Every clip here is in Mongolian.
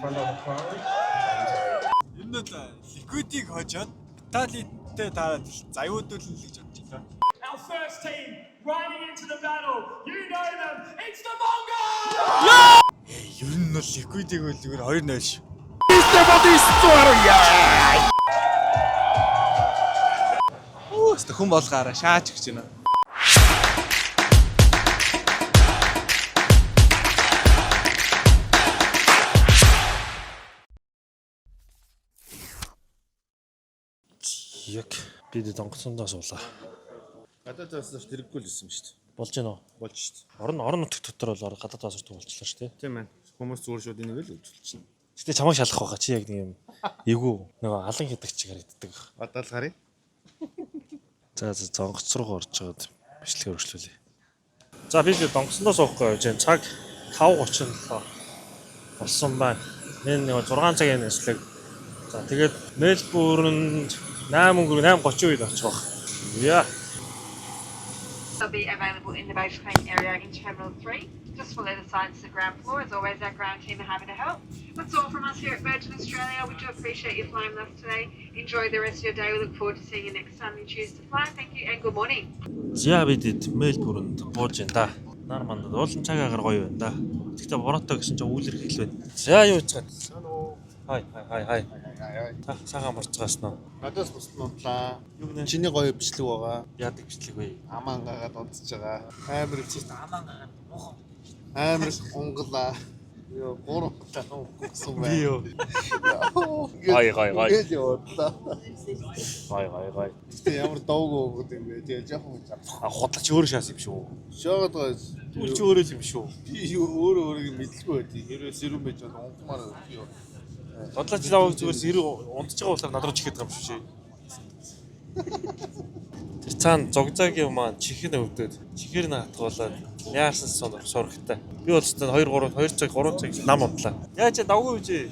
front of the car. Энэ нь ликвидийг хожоод Италитэй таараад заюудуулна гэж бодож байна. Our first team riding into the battle. You know them. It's the Mongols! Ер нь бол ликвидийг бол зүгээр 2-0 шүү. Өстө хүн болгоороо шаач гэж байна. Яг бид донгоцондоо суулаа. Гадаадаас тэрэггүй л байсан шүү дээ. Болж гэнэ үү? Болж шүү дээ. Орон нутг дотор бол гадаадаас ордог болчихлоо шүү дээ. Тийм ээ. Хүмүүс зүгээр шууд энийг л үзүүлчихнэ. Гэтэ чамайг шалах байгаа чи яг нэг юм эвгүй нөгөө алан хийдэг чигээр иддэг. Бадаал харъя. За донгоц руу орж байгаад бичлэгээ өргөжлүүлье. За бид донгоцондоо суухгүй байж цаг 5:37 болсон байна. Энэ нэг 6 цагийн нэслэг. За тэгээд Мельбурнд 8:30 үед очих واخ. Яа. They'll be available in the base claim area in Terminal 3. Just follow the signs to the ground floor. As always, our ground team are happy to help. That's all from us here at Virgin Australia. We do appreciate you flying with us today. Enjoy the rest of your day. We look forward to seeing you next time you choose to fly. Thank you and good morning. За бид Мельбурнд бууж байна да. Нар мандад уулын цаг агаар гоё байна да. Гэхдээ бороотой гэсэн чинь үүлэр хэл байна. За юу ч гад. Хай. Цагаан марцгаас нөө. Надаас бусд нутлаа. Юу гэнэ? Чиний гоё бичлэг байгаа. Яадаг бичлэг вэ? Аман гагаад унтж байгаа. Амар их чист аман гагаад муухан. Амар их унглаа. Йоо, гурван тахын гуйсан байна. Би юу? Гай. Гээд явууллаа. Гай. Тэ ямар довгүй өгöd юм бэ? Тэгээ жоохон А худлаач өөр шаас юм шүү. шоогод байгаа. Түр чи өөрөө л юм шүү. Би өөрөө мэдлгүй байдгийг. Хэрвээ сэрүүн байж байгаа унгамаар би юу. Худлаач лав зүгээр сэрэг унтж байгаа болохоор над руу чихээд байгаа юм шүү. Тэр цаана зогзаагийн маань чихэн өвдөд. Чихэр нь хатгуулаад яарсан сурахтай. Би бол ч 2 цаг 3 цаг нам унтлаа. Яа чи давгүй үжи.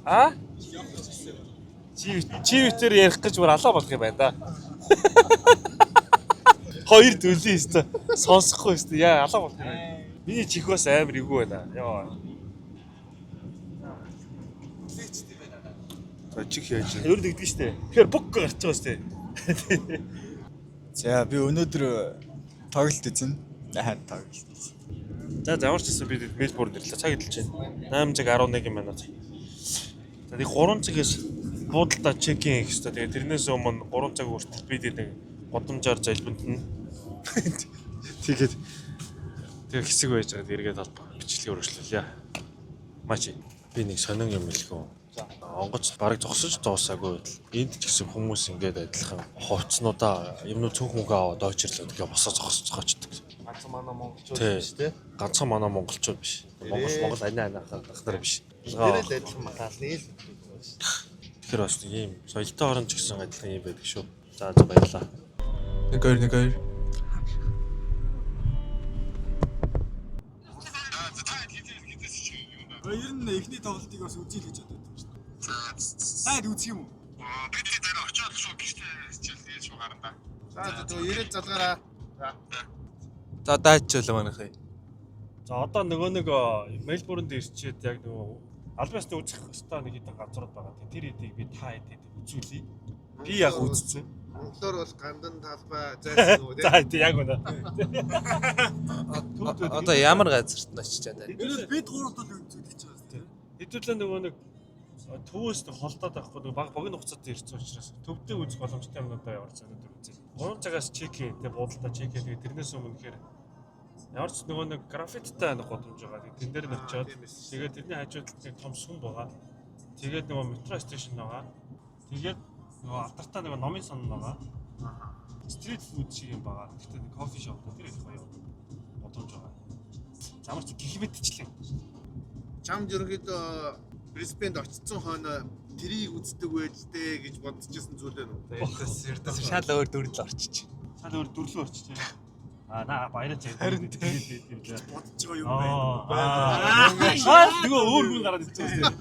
А? Чи витер ярих гэж бүр алаа болох юм байна да. Хоёр дүлийн өстө сонсохгүй өстө яа алаа болох юм. Миний чих бас амар эвгүй байна. Яа. Чих яаж. Өөр дэгдэг штэ. Тэгэхээр бүк гарч байгаа штэ. За би өнөөдөр тоглолт эзэн. Тоглолт. За ямар ч гэсэн бид Мельбурнд ирлээ. Цаг эдэлж байна. 8 цаг 11 минут. За нэг 3 цагаас буудалдаа чекин хийх хэрэгтэй. Тэгээ тэрнээс өмнө 3 цаг хүртэл бид нэг годамжаар залбиртна. Тэгээд тэр хэсэг байж байгаа эргээд бичлэгээ өргөжлүүлье. Мачи би нэг сонин юм хэлгөө. Онгоц бараг зогсож дуусаагүй байтал энд ч гэсэн хүмүүс ингээд адилхан хувцснуудаа юмнууд цөөх мөнгө аваад очирлоо тэгээ босоо зогсож очдөг. Ганцхан манай монголчууд биш те. Ганцхан манай монголчууд биш. Монгол ани хахтар биш. Тэрэл адилхан маталны л. Тэгэхээр бас ийм соёлтой орон ч гэсэн адилхан юм байдаг шүү. За баярлалаа. Нэг хоёр. Ер нь эхний тоглолтыг бас үзье л гэж боддог шүү дээ. Сайд үзэх юм уу? Бид дээр очиод шууд гişтэй хичээл хийж гарна да. За ирээд залгаараа. За даачлаа манайхаа. За одоо нөгөө нэг Мельбурнд ирчээд яг нөгөө албаасны үзэх хэвээр нэг хэдэн газрууд байгаа. Тэр хэдийг би та хэдэд үзүүлье. Би яг үзсэн. Монголоор бол гандан талбай зайсан үү те. За яг үнэ. Одоо ямар газарт нь очичаад байна? Бид 3 бол үзүүлж байгаа тийм. Хэдүүлээ нөгөө нэг төвөөс холдоод авахгүй нөгөө баг богино хугацаатай ирсэн учраас төвдөө үзэх боломжтой юмудаа яварсан өнөдөр үзье. 3 цагаас чек хийдэг буудалдаа чек хийдэг. Тэрнээс өмнө гэхээр ямар ч нөгөө нэг графиттай нэг годомж байгаа. Тэн дээр нь очиод тэгээд тэрний хажууд нэг том сүм байгаа. Тэгээд нөгөө метро стейшн байгаа. Тэгээд нөгөө алтартаа нөгөө номын сон байгаа. Стрит фуд шиг юм байгаа. Гэхдээ нэг кофе шоп дээр их гоё годомж байгаа. Ямар ч гих мэдчихлээ. Чамд ерөнхийдөө Брисбенд очсон хойно тэрийг үздэг байж дээ гэж бодчихсон зүйл байна уу? Эрдэс шал өөр дүрл орчиж. Шал өөр дүрлөө орчих тийм. Аа баяраа заяа. Харин тийм бодож байгаа юм байна. Шал нөгөө өөр хүн гараад ирчихсэн тийм.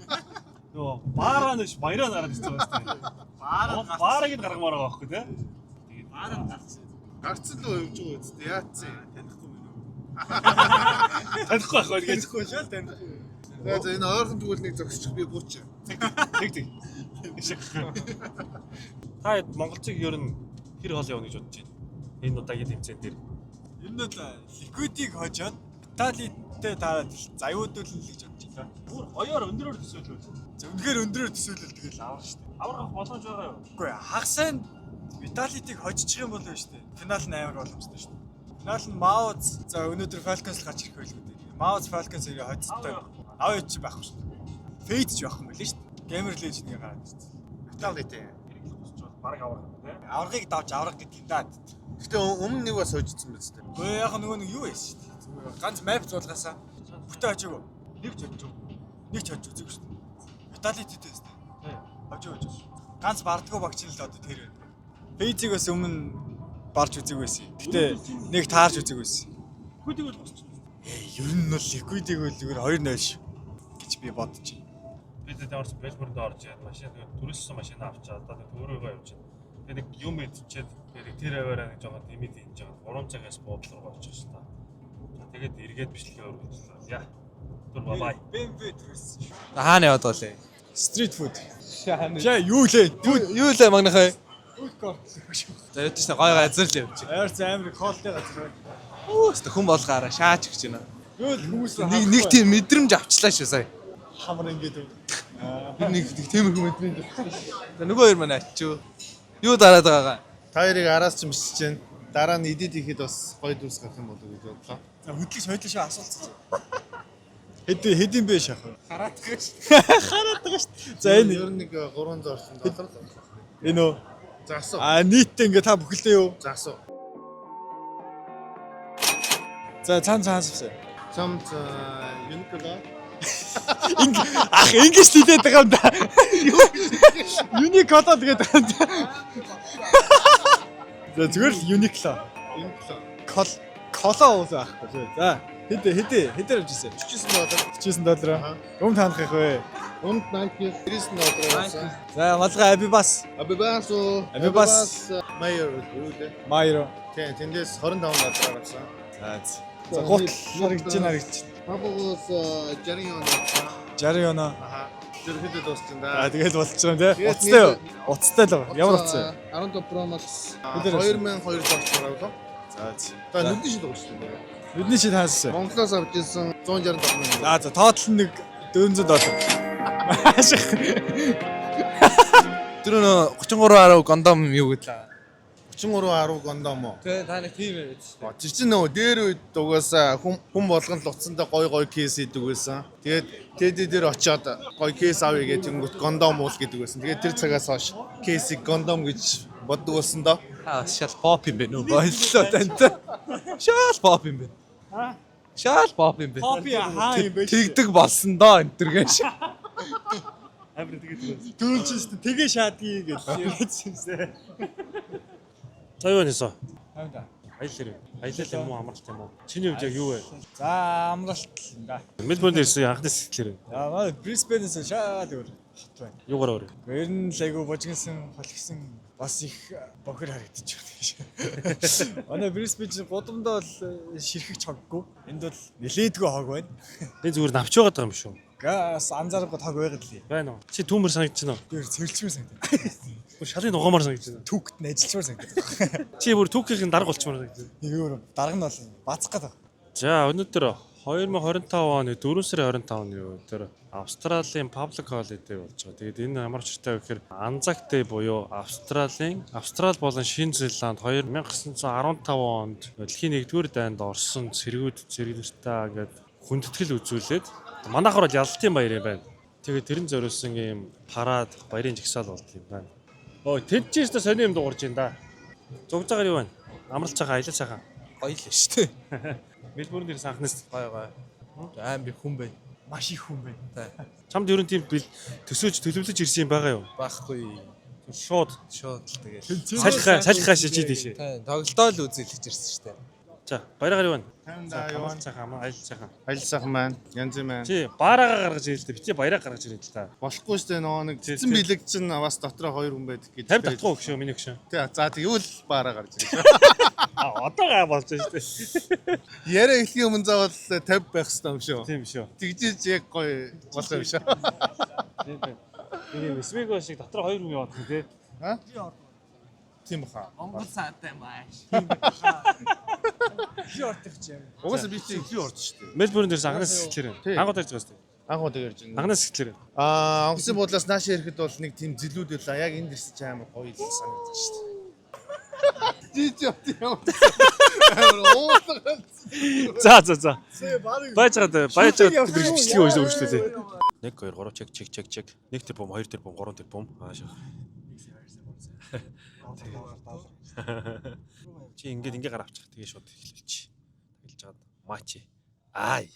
Нөгөө баараа нэш баяраа гараад ирчихсэн байна. Баарыг нь гаргамаар байгаа байхгүй тийм. Тэгээд баараа гарсан. Гарцсан л явж байгаа үстэй яатсан. Танихгүй байх байх гэж. Танихгүй шал танихгүй. За энэ ойрхон тгүүлнийг зогсчих би бууч. Тэг. Та Монголчууд ер нь хэр хоол явна гэж бодож байна? Энэ удаагийн тэмцээн дээр. Энэ удаа ликвидийг хожоод Италитэй таараад заюудуулна л гэж бодож байна. Бүр оёор өндөрөөр төсөөлөл. Үнэхээр өндрөөр төсөөлөл тэгэл авах шүү дээ. Аврах боломж байгаа юу? Үгүй хагасаа Италитыг хожчих юм болов шүү дээ. Финал нь амар боломжтой шүү дээ. Финал нь Маоз за өнөөдөр Falcons л гарч ирэх байлгүй дээ. Маоз Falcons ирээ хоцтой. Аваач байхгүй шүү дээ. Fate ч байх юм байл шүү дээ. Gamer Legend-ийг гараад ирсэн. Италитэй. Бараг аврах юм тий. Аврагыг давж авраг гэдэг юм даа. Гэтэ өмнө нэг бас хожигдсан биз дээ. Гэхдээ яг нөгөө нэг юу байсан шүү дээ. Ганц map зуулгаасаа бүтэ хожиг. Нэг ч хожиг. Нэг ч хожиг үзэг шүү дээ. Италитэй тест. Хожиг. Ганц бардгуу багч нь л одоо тэр байна. Фейзиг бас өмнө барж үзэг байсан. Гэтэ нэг таарж үзэг байсан. Ликвидийг бол босч. Ер нь бол ликвидийг бол зүгээр 2-0 шүү гэж би бодож байна. Бид орж Мельбурнд орж яа машин түрээссэн машин авчаад одоо төөрөөгөө явж байна. Тэгээ нэг юм идчихэд тэгээ тэр аваараа нэг жоохон димэд хийж байгаа. 3 цагаас буудлаар болж байгаа шүү дээ. За тэгээд эргээд бичлэгээ өргөжлөө. Яа. Түр бабай. BMW төрсөн шүү. Хаана яваад болоо? Street food. Шаа юу лээ? Юу лээ магнахай? Food court шүү. За ядаж та гой газар л явж. Арц амир хоолтой газар байна. Хүн болгаараа шаач гэж байна. Юу л хүмүүс Нэг тийм мэдрэмж авчлаа шүү сая. хамар ингээд Нэг тиймэрхүү мэдрэмж. За нөгөө хоёр манай ачуу. Юу дараад байгаагаа? Та хоёрыг араас ч мсэж чинь дараа нь идэд ихэд бас гоё дүрс гарах юм болов гэж бодлоо. за хөдлөж хойлоо шүү асуулцсан. Хэдийн бэ шах. Хараатдаг шүү. За энэ ер нь нэг 300 орчим доллар. энэ үү? За асуу. Нийтдээ ингээ та бүхэлдээ юу? За асуу. За цаанаас Самт Uniqlo. Ингэж хэлээд байгаа юм да. Uniqlo гэдэг байгаа юм да. За зүгээр л Uniqlo. Коло уус аахгүй. За хэдээр авчихсан? $49. $49. Өмнө таних их вэ? Унд Nike $90 байсан. За малгай Abibas. Abibas Mayer үү? Майро. Тийм, тэндээс $25 авсан. За гут харагдаж байна. Папагос $60. Аха. Тэр хэдэд дууссан да. Тэгэл болчихсон тий. Уцтай л байна. Ямар уцтай? 15 Pro Max Хэдээр авсан? $2200 авлаа. За. Та нүдний шил дууссан дээ. Бидний шид хаасан. Монголоос авч ирсэн $165. За тоотлол нэг $400. Ашиг. Тэр нөө 33 гондом юу гэдлээ? 33 гондом уу? Тэ та нэг тийм яриад шүү дээ. Тэр чинь нөгөө дээр үед угаасаа хүн болгонд л уцсандаа гой кейс идэг байсан. Тэгээд тэд дээр очиод гой кейс авъя гэж тэнгүүт гондом уул гэдэг байсан. Тэгээд тэр цагаас хойш кейсийг гондом гэж боддог болсон доо. Шал pop юм бэ нөө боллоо танд. Шал pop юм бэ. Шал pop юм бэ. Попи хаа юм бэ? Тэгдэг болсон доо энэ төр гэж. Амир тэгээд Дөрөвчөөс тэгээ шаадгийг гэж ярьчихсан. За юу нээсэ? Хавда. Аялал юм уу амралт юм уу? Чиний хувьд яг юу вэ? За амралт юм да. Мельбурнд ирсэн анхны сэтгэлээр За манай Brisbane-с шаад өөр хот байна. юугаар өөр? Ер нь л айгу божигсан холгсон бас их бохир харагдчих байна. Манай Brisbane чинь гудамдаа бол ширхэг чоггүй. Энд бол нилээдгүй хог байна. Би зүгээр навч байгаад байгаа юм шүү. Газ анзаарахгүй тог байгаад лээ. Байна уу? Чи түүмэр санагдаж байна уу? Тэр цэвэрлчмэр санагдав. Бүр шалын угаамаар санагдаж байна. Түүхт нь ажилчмаар санагдав. Чи бүр түүхийн дарга болчмаар санагдаж байна. Юу дарга нь бол бацах гэдэг. За өнөөдөр 2025 оны 4 сарын 25-ны өдөр Австралийн Public Holiday болж байгаа. Тэгээд энэ ямар учиртай вэ гэхээр Anzac Day буюу Австрал болон Шинэ Зеланд 1915 онд дэлхийн 1-р дайнд орсон цэргүүдтэй ингээд хүндэтгэл үзүүлээд манайхаар бол ялалтын баяр юм байна. Тэгээд тэрэн зориулсан ийм парад, баярын жагсаал болт юм байна. Өө тэд ч ихтэй сони юм дуурж байна да. Зугж байгаа юу вэ? Амралт цаха, аялал цаха. Гоё л шүү дээ. Мельбурнд ирсэн анхнаас Гоё. Аим би хүн байна. Маш их хүн байна. чамд ер нь тийм төсөөж төлөвлөж ирсэн юм байгаа юу? Багхгүй. Шууд Шууд л тэгээд. салхихаа шижид тийшээ. Тоглолтоо л үзүүлж ирсэн шүү дээ. За баяраар юу вэ? Таймдаа юу вэ? Цахаа маа айл цахаа. Айл сайхан маань, янз маань. Чи баараагаа гаргаж ирэл дээ. Бити баяраа гаргаж ирэл л та. Болохгүй шүү дээ нөгөө нэг цэцэн бэлэг чинь бас дотроо 2 хүн байдаг гэж. 50 татахгүй өгшөө миний өгшөө. Тий, за тэгвэл баараа гарч ирж. Одоо гаа болж шүү дээ. Яриа эхлэхийн өмнө заавал 50 байх хэрэгтэй юм шүү. Тийм шүү. Тэгжиж яг гоё болсон юм шүү. Энэ Весвего шиг дотроо 2 хүн яваад тий. Ха? Тийм баха. Монгол цаатай мааш. Шортх ч юм. Угаасаа би чи ихий орж шүү дээ. Мельбурн дээрс анхнаас эхлэхээр. Тий. Ангууд ярьж байгаа шүү дээ. Анхуу тэгэрж байна. Анхнаас эхлэхээр. Онгоцын буудлаас нааш ирэхэд бол нэг тийм зэлүүд байлаа. Яг энд ирсэн чи амар гоё л санагдаж шүү дээ. Жиж юм. За. Баяжгаад бичлэг өөрчлөлөө. 1 2 3 чек. 1 тэрбум, 2 тэрбум, 3 тэрбум. Аашаа. Чи ингээ гараа авчих. Тэгээ шууд эхлүүлчих. Тэгэлж жаад мачи. Ай.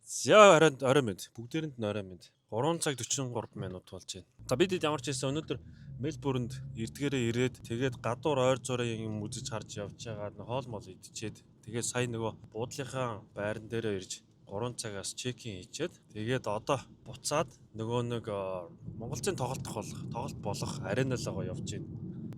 За орой мэд. Бүгдээрэнд нь орой мэд. 3 цаг 43 минут болж байна. За бид ямар ч хэлсэн өнөөдөр Мельбурнд эрдгээрээ ирээд тэгээд гадуур ойр зургийн юм үзэж харж явж байгаа хоол мол идчихэд тэгээд сая нөгөө буудлынхаа байран дээрээ ирж 3 цагаас чекин хийчихэд тэгээд одоо буцаад нөгөө нэг Монголын тоглолт болох ареналгаа явж байна.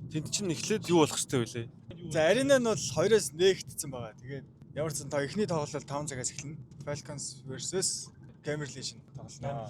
Тэнд чинь эхлээд юу болох хэвтэй вүлээ? За арена нь бол 2-оос нээгдсэн байгаа. Тэгээд ямар ч та эхний тоглолт 5 цагаас эхэлнэ. Falcons versus Camerlation тоглоно.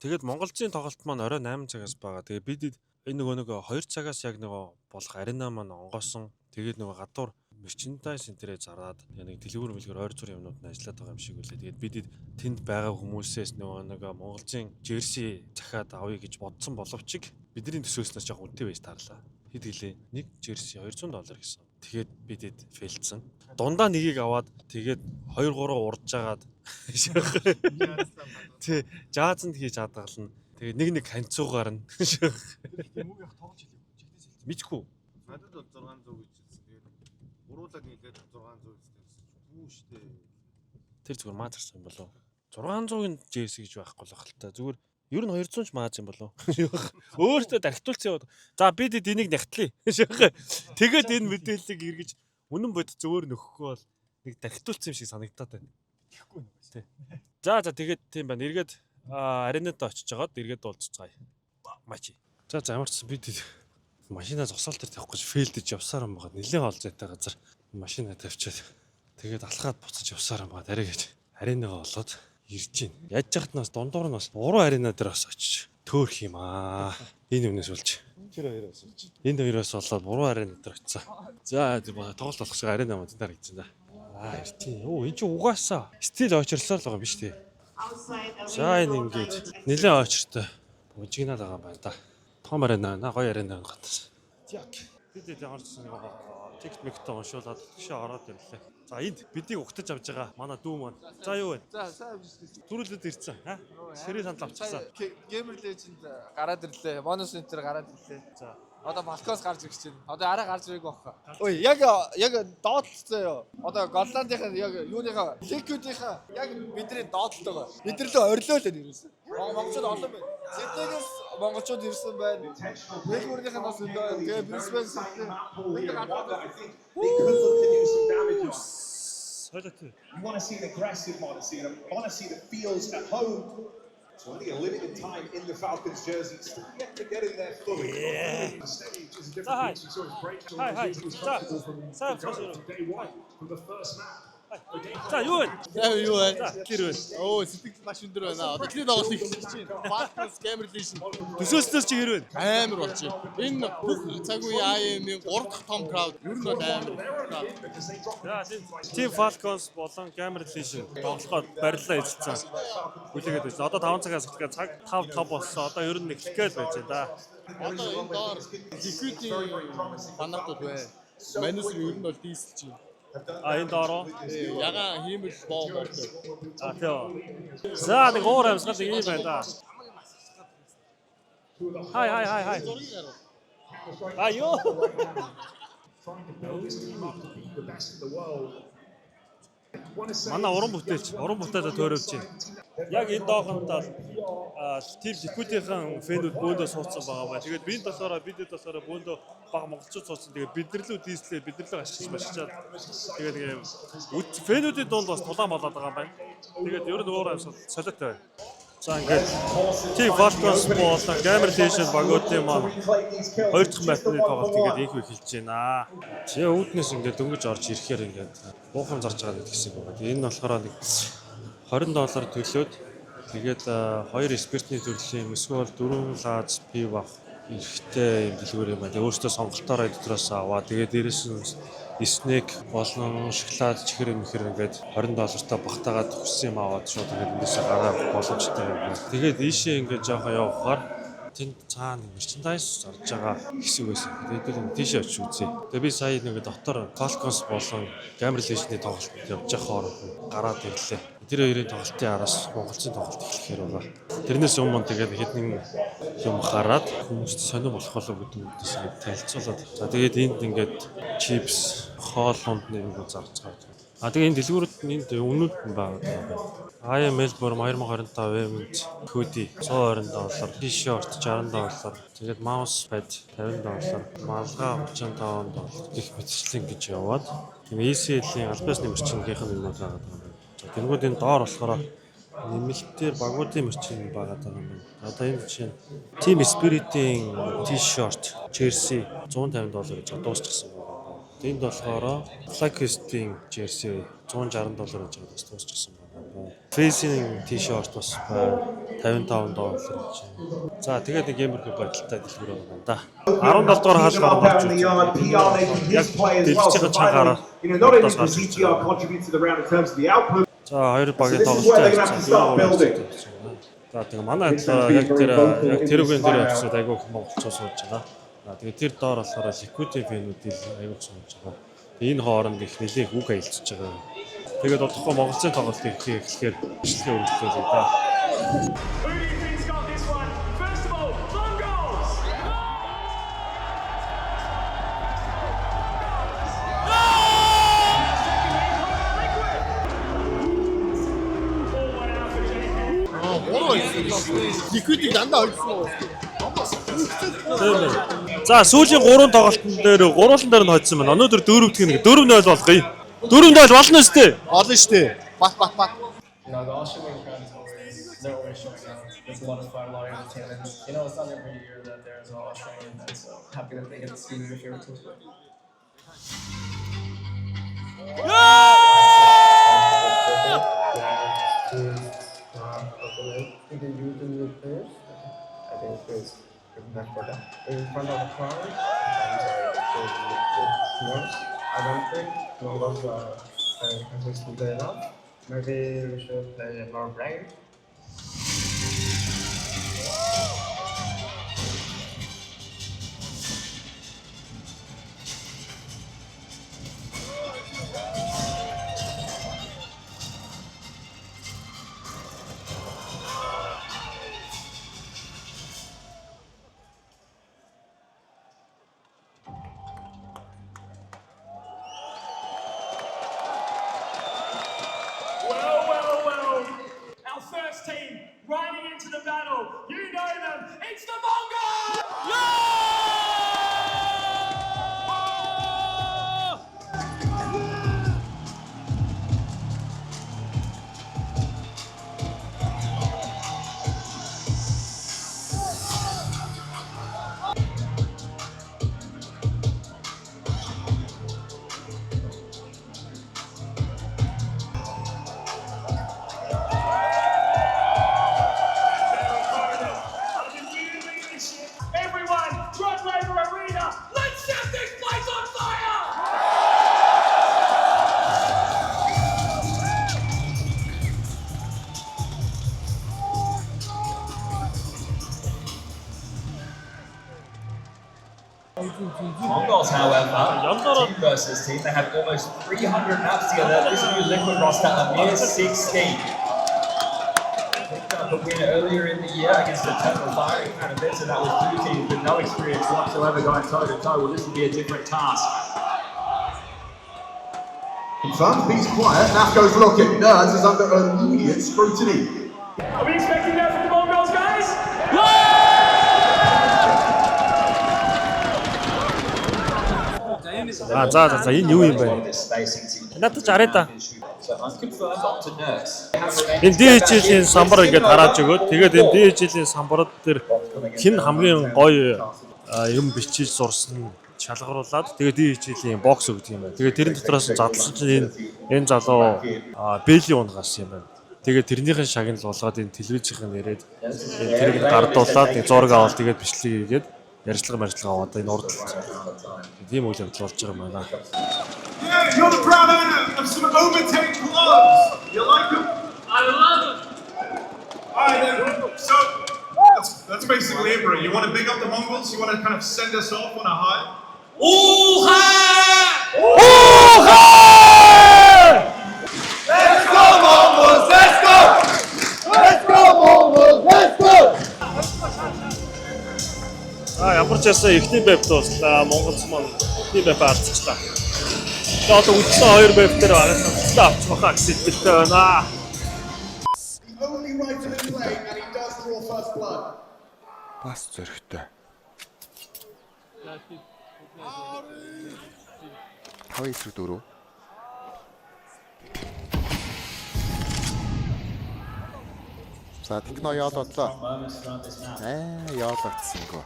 Тэгээд Монголын тоглолт маань орой 8 цагаас байгаа. Тэгээд бид энэ нөгөө 2 цагаас яг нөгөө болох арена маань онгоосон. Тэгээд нөгөө гадуур мерчендайз энтерээ зараад нэг дэлгүүр мэлгэр ойр зургийн юмнууд нь ажиллаад байгаа юм шиг үлээ. Тэгээд бид тэнд байгаа хүмүүсээс нөгөө Монголын жерси захиад авъя гэж бодсон боловч бидний төсөөснөөс жоох үнэтэй байж таарлаа. Хэд гэлээ нэг жерси $200 гэсэн. Тэгээд бидэд фейлдсэн. Дундаа нэгийг аваад тэгээд 2 3 урдж жагаад тий жаазанд хийж хадгална. Тэгээд нэг ханцуугаар нь Мөг яг тоглож хэлээ. мэдхгүй. Надад бол 600 гэж хэлсэн. Тэгээд уруулаг нийлээд 600 гэсэн. Бүү штэ. Тэр зүгээр маазарсан юм болов. 600-ын JS гэж байхгүй л хальта. Зүгээр ер нь 200 ч мааз юм болов. Өөртөө дархитуулсан яваад. За бид энийг нягтлаа. Тэгээд энэ мэдээллийг эргэж үнэн бод зөөр нөхөхгүй бол нэг дархитуулсан юм шиг санагдаад байна. Тэгэхгүй нэг. За тэгээд тийм байна. Эргээд аренад очиж жагаад эргээд уулзцгаая. Мачи. За ямар ч бид машинаа зогсоол дээр тавих гэж фейлдэж явсаар юм байгаа. Нилээн ол зайтай газар машинаа тавьчаад тэгээд алхаад буцаж явсаар юм байгаа. Дараа гэж аренага олоод ирж байна. Яаж яхад нас дундуур нь бас уруу арена дээр бас очиж төөрх юм аа. Энэ өмнөөс болж. Тэр хоёроос болж. Энд хоёроос болоод уруу арена дээр очисан. За тоглолт болох шиг арена мөн дээр гэж байна. Иртий. Оо энэ ч угаасаа стил очирлоо л байгаа юм биш үү? За энэ ингээд нэлээд очиртой. Бужигнаад байгаа юм байна да. Том арена, гоё арена гатсан. Яг бид ямар ч нэг тикт мэгтээ уншуулаад тэгшээ ороод ирлээ. За энд бидийг угтаж авч байгаа манай дүү маань. За юу вэ? За сайн биш. Төрүүлээд ирсэн. Ха? Ширээ санал авчихсан. Gamer Legend гараад ирлээ. Bonus Center гараад ирлээ. За. Одоо Falcons гарч ирж байна. Одоо арай гарч ирээгүй баха. Ой, яг доотлцоо ёо. Одоо Голландынхаа яг юуныхаа Liquid-ийнхаа яг бидний доотлоо. Бид нар л орилоо л нэрсэн. Монголчууд олон байна. Сиднейгээс монголчууд ирсэн байна. Мельбурнийхаа бас энэ байна. Тэгээ Brisbane City. You want to see an aggressive Monacy, and I want to see the feels at home. So only a limited time in the Falcons jersey, still yet to get in there fully. The stage is a different pitch. You saw his break. He was comfortable from day one, from the first match. За юу вэ? Яа юу вэ? Тэр вэ? Оо сэтгэл маш өндөр байна. Одоо тэр тоглолт ихсэж байна. Falcons Camerlation Төсөөснөөс чи хэрвээ? амар болж байна. Энэ бүх цаг үеийн IM-ийн 3 дахь том крауд ер нь бол амар крауд. Team Falcons болон Camerlation тоглоход барилаа эзэлсэн. Хүлээгээд байсан. Одоо 5 цагаас эхлэхэд цаг 5 болсон. Одоо ер нь эхлэхээ л байж байна да. Одоо энэ доор Liquid-ийн фанатууд бай. Манус ер нь бол дийсэлж байна. Энэ доороо Ягаан хиймэл боо болтой. тий. За нэг уур амьсгал ийм байна да. Хай. Аюу. Trying to build this team up to be the best in the world. Манай уран бүтээлд төөрөвч байна. Яг энэ доохонд тим Ликвидийн фэнүүд бөөндөө суудсан байгаа бай. Тэгээд бид болохоор бөөндөө бага монголчууд суудсан. Тэгээд бидэрлүү дийслээ бидэрлүү ашиглаж машичаад тэгээд фэнүүдийн дунд бас тулаан болоод байгаа юм байна. Тэгээд ер нь өөр амьсгал солиотой байна. За ингээд Team Falcons болон Gamer Nation багуудын маань 2 дахь матчны тоглолт ингээд инх эхэлж байна. Тэгээ үүднээс ингээд дөнгөж орж ирэхээр ингээд буухан зарж байгаа гэсэн үг байна. Энэ болохоор нэг $20 төлөөд тэгээд 2 спиртний төрлийн эсвэл 4 лаз пив авах эрэхтэй юм дэлгүүр юм байна. Тэгээ өөртөө сонголтоор дотроос аваа. Тэгээд дээрэс нь снэк болон шоколад чихэр мэхэр ингээд $20-тай багтаагаад хүссэн юм аваад шууд ингээд эндээс гараа боломжтой юм байна. Тэгээд ийшээ ингээд жоохон явахаар тэнд цаана мерчендайз зарж байгаа хэсэг байсан. Тэгээд би тийшээ очиж үзье. Тэгээд би сая нэг дотор Falcons болон Gamer Nation-ийн тоглолт явж байгаа хооронд гараад ирлээ. Тэр хоёрын тоглолтын араас Монголын тоглолт эхлэхээр байгаа. Тэрнээс өмнө тэгээд хэдэн юм хараад хүмүүст сонир болох болов гэдэг үгдээс ингээд танилцуулаад. За тэгээд энд ингээд чипс, хоолунд нэг зарж байгаа. Тэгээ энэ дэлгүүрүүд энд өмнөд нь байгаа. IM Melbourne 2025 Event hoodie $120, t-shirt $60, тэгээд mouse pad $50, малгай $35 гэх мэтчлэн гэж яваад. Тэгээ ECL-ийн албаасны мерчингийнх нь юмнууд байгаа юм байна. За тэнгууд энэ доор болохоор нэмэлтээр багуудын мерчин байгаа юм байна. Одоо энэ чинь Team Spirit-ийн t-shirt, jersey $150 гэж дуусчихсан байна. Энд болохоор Flyquest-ийн jersey $160 гэж дуусчихсан байна. Facing t-shirt бас $55 гэж. За тэгээд нэг юмрхүү байдалтай дэлгүүр байна да. 17 дугаар хаалгаар орж ирж байна. Яг дэлгэцийн чангараа. За хоёр багийн тоглолттой явчихсан. За тэгээд манай яг тэрүүгийн дээр явчихсан айгүй их монголчууд сууж байгаа. Тэгээд тэр доор болохоор Liquid-ийн фэнүүдийг аягүй сууж байгаа. Энэ хооронд их нэлээх үг аялцж байгаа. Тэгээд одоохой Монголын тоглолт эхлэхээр бичлэгээ өргөлөө да. Liquid дандаа олсон. За сүүлийн 3 тоглолтын дээр гурван дээр нь хоцсон байна. Өнөөдөр 4-0 болгоё. 4-0 болно үстэй. Олон штэ. Бат. You know, the Australian crowd is always, they're always showing up. There's a lot of fun, a lot of entertainment. You know, it's not every year that there's an Australian event, so happy that they get to see their favorite team play. I think it's back for that. In front of the crowd, I don't think none of the countries will play enough. Maybe we should play more brave. Team riding into the battle. You know them. It's the Mongols! Mongols, however, team versus team, they have almost 300 maps together. This new Liquid roster, a mere 16. Picked up a win earlier in the year against the Eternal Fire kind of bit, so that was two teams with no experience whatsoever going toe to toe. Well, this will be a different task. Confirmed, he's quiet. Naf goes looking. Nerds is under immediate scrutiny. Are we expecting that from the Mongols, guys? За энэ юу юм бэ? Надад ч арай та. So unconfirmed onto Nerds. Энэ DHL-ийн самбар ингээд гарааж өгөөд тэгээд энэ DHL-ийн самбарууд дээр хэн хамгийн гоё юм бичиж зурсан шалгаруулад тэгээд DHL-ийн бокс өгдөг юм байна. Тэгээд тэрэн дотроос задлсан чинь энэ залуу Бэли унгаас юм байна. Тэгээд тэрнийхэн шагнал болгоод энэ телевизийнхэн нэрээд тэрийг гардуулаад нэг зураг аваад тэгээд бичлэг хийгээд ярьцлага аваад энэ урдталт тийм үйл явдал болж байгаа юм байна. Yeah, you're the proud owner of some overtake gloves. You like them? I love them. Alright then. So that's basically it, bro. You want to big up the Mongols? You want to kind of send us off on a high? Let's go Mongols! Let's go! Let's go Mongols! Let's go! Ямар ч ясаа эхний байвд дуслаа. Монголч маань эхний байв арцчлаа. Тэгээд одоо үдсэн хоёр байв дээр арацлаа авч бахаа гэсэн хэлтэй байна. The only writer in play, and he does draw first blood. Бас зөрөгтэй. Хаваа эсрэг дөрөв. За техно яолоодлоо. Яолоодсонгүй.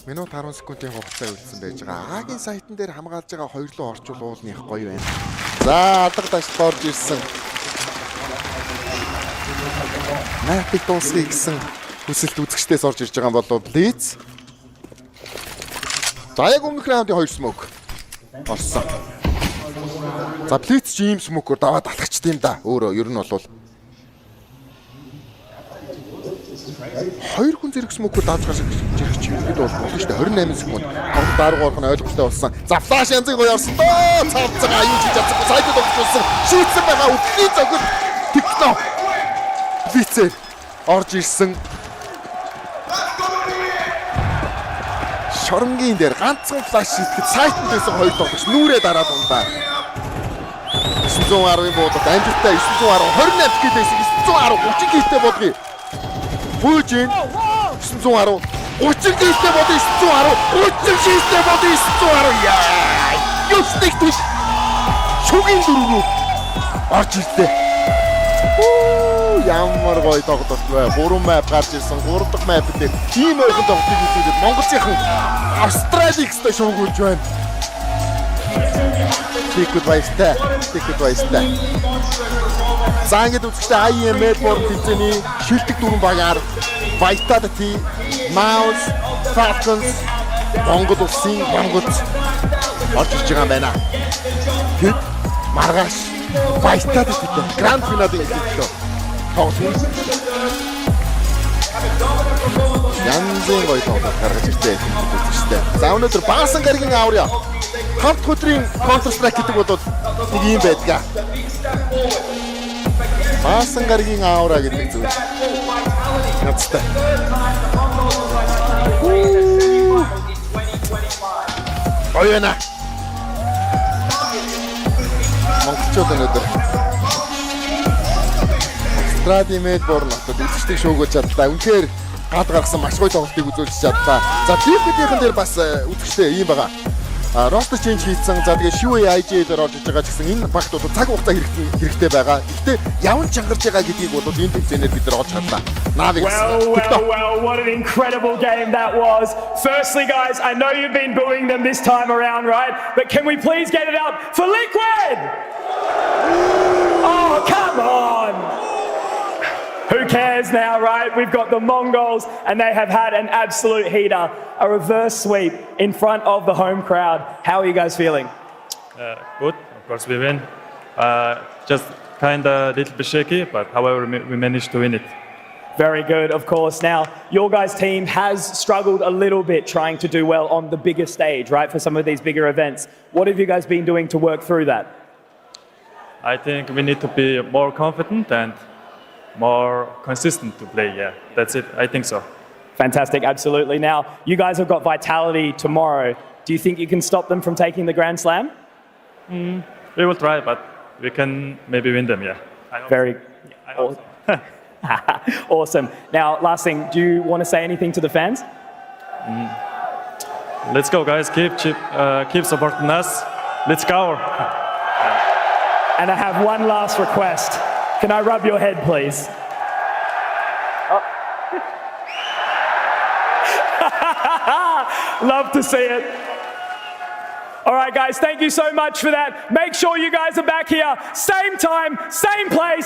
Минут 10 секундын хугацаа үлдсэн байж байгаа. Агийн сайтн дээр хамгаалж байгаа хоёр руу орчуул уулных гоё байна. За алга ташд орж ирсэн. Найпик дуусгий гэсэн хүсэлт үзэгчдээс орж ирж байгаа юм болов Блиц. За яг өмнөх раундын 2 смок орсон. За Блиц чи ийм смокоор даваад алхачд юм да. Өөрөө ер нь бол хоёр хүн зэрэг смокоор давж гарч ирэх чинь ихэд бол болно шүү дээ. 28 секунд. Аврал дарга орох нь ойлгомжтой болсон. За флаш янзыг гоё орсон доо. Цавцгаа аюул хийж чадсан. Сайдд огцсон. Шийдсэн байгаа үхний зогд техно. Блицээр орж ирсэн. Шоронгийн дээр ганцхан флаш шийтгэж сайтнд байсан хоёр тоглогч нүрээ дараад ундаа. 910-ын буудалд амжилттай 910 28 кг байсан 910 30 кг бодлоо. Бүжин 910 30 кг бодлоо 910 30 кг бодлоо 910 яа. Юустик түш. Шугийн дөрөв орж ирлээ. Ямар гоё тоглолт вэ? 3 map гарч ирсэн. 3 дахь map дээр тийм ойрхон тоглолтыг үзүүлээд Монголынхан Австралигстай шуугуулж байна. Тэгэхэд баяртай. За ингээд үзэгчтэй IM Melbourne тэмцээний шилдэг дөрвөн багаар Vitality, Mouse, Falcons, Монгол улсын Монголд орж ирж байгаа юм байна. Тэд маргааш Vitality-тэй гранд финалын эхлэлөө тоглоно. Янзын гоё тоглолт гаргаж ирсэн үзэгчтэй. За өнөөдөр Баасан гаригийн аавраа хамт хөдрийн Counter Strike гэдэг бол нэг юм байдгаа. Баасан гаригийн аавраа гэдэг зүйл. Нацтай. Ойна. Монголчууд өнөөдөр Австрали Мельбурн хотод үзэгчдийг шуугуулж чадлаа. Үнэхээр гад гаргасан маш гоё тоглолтыг үзүүлж чадлаа. За Liquid-ийн дээр бас үзэгчтэй юм байгаа. Roster change хийсэн. За тэгээ Shui IJ-дээр орж иж байгаа ч гэсэн энэ багт бол цаг хугацаа хэрэгтэй байгаа. Гэхдээ явн чангарж байгаа гэдгийг бол энэ тэмцээнээр бид нар олж харлаа. Well, what an incredible game that was. Firstly, guys, I know you've been booing them this time around, right? But can we please get it up for Liquid? Oh, come on. Who cares now, right? We've got the Mongols, and they have had an absolute heater, a reverse sweep in front of the home crowd. How are you guys feeling? Good, of course we win. Just kind of a little bit shaky, but however we managed to win it. Very good, of course. Now, your guys' team has struggled a little bit trying to do well on the bigger stage, right, for some of these bigger events. What have you guys been doing to work through that? I think we need to be more confident and more consistent to play, yeah. That's it, I think so. Fantastic, absolutely. Now, you guys have got Vitality tomorrow. Do you think you can stop them from taking the Grand Slam? We will try, but we can maybe win them, yeah. Very I hope so. awesome. Now, last thing, do you want to say anything to the fans? Let's go, guys. Keep supporting us. Let's go. And I have one last request. Can I rub your head, please? Love to see it. All right, guys, thank you so much for that. Make sure you guys are back here, same time, same place.